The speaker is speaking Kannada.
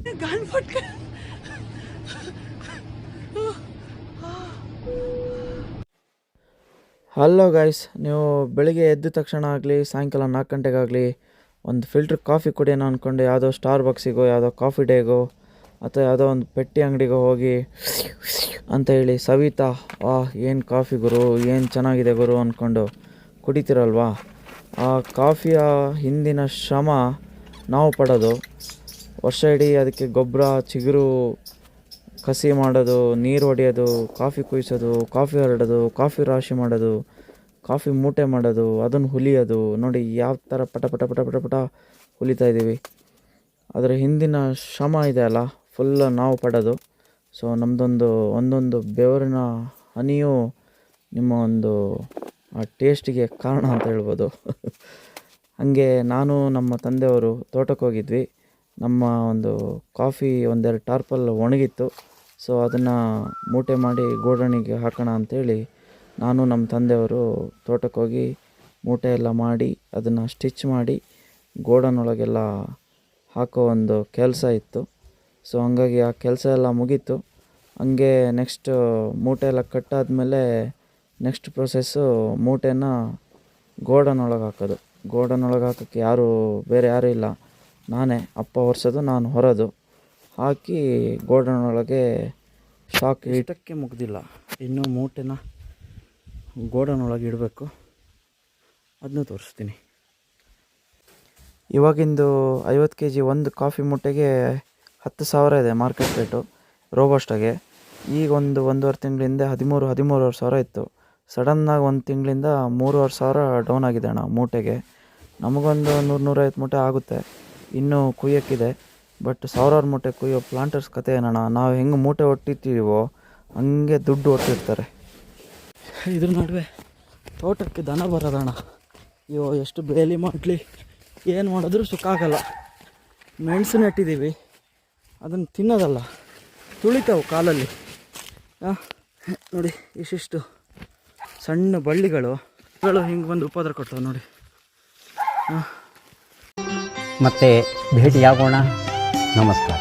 ಗಾನ್ ಫಟ್ಕ. ಹಲೋ ಗೈಸ್, ನೀವು ಬೆಳಿಗ್ಗೆ ಎದ್ದ ತಕ್ಷಣ ಆಗಲಿ ಸಾಯಂಕಾಲ 4 ಗಂಟೆಗಾಗಲಿ ಒಂದು ಫಿಲ್ಟ್ರ್ ಕಾಫಿ ಕುಡಿಯೋಣ ಅಂದ್ಕೊಂಡು ಯಾವುದೋ ಸ್ಟಾರ್ಬಕ್ಸಿಗೋ ಯಾವುದೋ ಕಾಫಿ ಡೇಗೋ ಅಥವಾ ಯಾವುದೋ ಒಂದು ಪೆಟ್ಟಿ ಅಂಗಡಿಗೋ ಹೋಗಿ ಅಂತ ಹೇಳಿ ಸವಿತಾ ಏನು ಕಾಫಿ ಗುರು, ಏನು ಚೆನ್ನಾಗಿದೆ ಗುರು ಅಂದ್ಕೊಂಡು ಕುಡಿತೀರಲ್ವಾ, ಆ ಕಾಫಿಯ ಹಿಂದಿನ ಶ್ರಮ ನಾವು ಪಡೋದು. ವರ್ಷ ಇಡೀ ಅದಕ್ಕೆ ಗೊಬ್ಬರ, ಚಿಗುರು, ಕಸಿ ಮಾಡೋದು, ನೀರು ಹೊಡೆಯೋದು, ಕಾಫಿ ಕುಯ್ಸೋದು, ಕಾಫಿ ಹರಡೋದು, ಕಾಫಿ ರಾಶಿ ಮಾಡೋದು, ಕಾಫಿ ಮೂಟೆ ಮಾಡೋದು, ಅದನ್ನು ಹುಲಿಯೋದು. ನೋಡಿ ಯಾವ ಥರ ಪಟ ಪಟ ಪಟ ಪಟ ಪಟ ಹುಲಿತಾ ಇದ್ದೀವಿ. ಅದರ ಹಿಂದಿನ ಶ್ರಮ ಇದೆ ಅಲ್ಲ, ಫುಲ್ ನಾವು ಪಡೋದು. ಸೊ ನಮ್ಮದೊಂದು ಒಂದೊಂದು ಬೆವರಿನ ಹನಿಯು ನಿಮ್ಮ ಒಂದು ಆ ಟೇಸ್ಟಿಗೆ ಕಾರಣ ಅಂತ ಹೇಳ್ಬೋದು. ಹಾಗೆ ನಾನು ನಮ್ಮ ತಂದೆಯವರು ತೋಟಕ್ಕೆ ಹೋಗಿದ್ವಿ. ನಮ್ಮ ಒಂದು ಕಾಫಿ ಒಂದೆರಡು ಟಾರ್ಪಲ್ ಒಣಗಿತ್ತು. ಸೊ ಅದನ್ನು ಮೂಟೆ ಮಾಡಿ ಗೋಡಣಿಗೆ ಹಾಕೋಣ ಅಂಥೇಳಿ ನಾನು ನಮ್ಮ ತಂದೆಯವರು ತೋಟಕ್ಕೆ ಹೋಗಿ ಮೂಟೆ ಎಲ್ಲ ಮಾಡಿ ಅದನ್ನು ಸ್ಟಿಚ್ ಮಾಡಿ ಗೋಡನೊಳಗೆಲ್ಲ ಹಾಕೋ ಒಂದು ಕೆಲಸ ಇತ್ತು. ಸೊ ಹಂಗಾಗಿ ಆ ಕೆಲಸ ಎಲ್ಲ ಮುಗೀತು. ಹಂಗೆ ನೆಕ್ಸ್ಟ್ ಮೂಟೆ ಎಲ್ಲ ಕಟ್ಟಾದಮೇಲೆ ನೆಕ್ಸ್ಟ್ ಪ್ರೊಸೆಸ್ಸು ಮೂಟೆನ ಗೋಡನೊಳಗೆ ಹಾಕೋದು. ಗೋಡನೊಳಗೆ ಹಾಕೋಕ್ಕೆ ಬೇರೆ ಯಾರೂ ಇಲ್ಲ, ನಾನೇ. ಅಪ್ಪ ಒರೆಸೋದು, ನಾನು ಹೊರೋದು. ಹಾಕಿ ಗೋಡನೊಳಗೆ ಶಾಕ್ ಇಷ್ಟಕ್ಕೆ ಮುಗ್ದಿಲ್ಲ, ಇನ್ನೂ ಮೂಟೆನ ಗೋಡನೊಳಗೆ ಇಡಬೇಕು. ಅದನ್ನೂ ತೋರಿಸ್ತೀನಿ. ಇವಾಗಿಂದು 50 kg ಒಂದು ಕಾಫಿ ಮೂಟೆಗೆ 10,000 ಇದೆ ಮಾರ್ಕೆಟ್ ರೇಟು ರೋಬೋಸ್ಟಾಗೆ. ಈಗ ಒಂದೂವರೆ ತಿಂಗಳಿಂದ 13,000 ಸಾವಿರ ಇತ್ತು. ಸಡನ್ನಾಗಿ ಒಂದು ತಿಂಗಳಿಂದ 3,500 ಡೌನ್ ಆಗಿದೆ ಅಣ್ಣ ಮೂಟೆಗೆ. ನಮಗೊಂದು 100-150 ಮೂಟೆ ಆಗುತ್ತೆ, ಇನ್ನೂ ಕುಯ್ಯೋಕ್ಕಿದೆ. ಬಟ್ 1000 ಮೂಟೆ ಕುಯ್ಯೋ ಪ್ಲಾಂಟರ್ಸ್ ಕತೆ ಏನಣ್ಣ, ನಾವು ಹೆಂಗೆ ಮೂಟೆ ಒಟ್ಟಿರ್ತೀವೋ ಹಂಗೆ ದುಡ್ಡು ಒಟ್ಟಿರ್ತಾರೆ. ಇದ್ರ ನಡುವೆ ತೋಟಕ್ಕೆ ದನ ಬರೋದಣ್ಣ. ಎಷ್ಟು ಬೇಲಿ ಮಾಡಲಿ, ಏನು ಮಾಡಿದ್ರೂ ಸುಖ ಆಗಲ್ಲ. ಮೆಣಸು ನೆಟ್ಟಿದ್ದೀವಿ, ಅದನ್ನು ತಿನ್ನೋದಲ್ಲ, ತುಳಿತಾವೆ ಕಾಲಲ್ಲಿ. ನೋಡಿ ಇಷ್ಟಿಷ್ಟು ಸಣ್ಣ ಬಳ್ಳಿಗಳು ಹಿಂಗೆ ಬಂದು ಉಪದ್ರ ಕೊಟ್ಟವು ನೋಡಿ. ಮತ್ತೆ ಭೇಟಿಯಾಗೋಣ. ನಮಸ್ಕಾರ.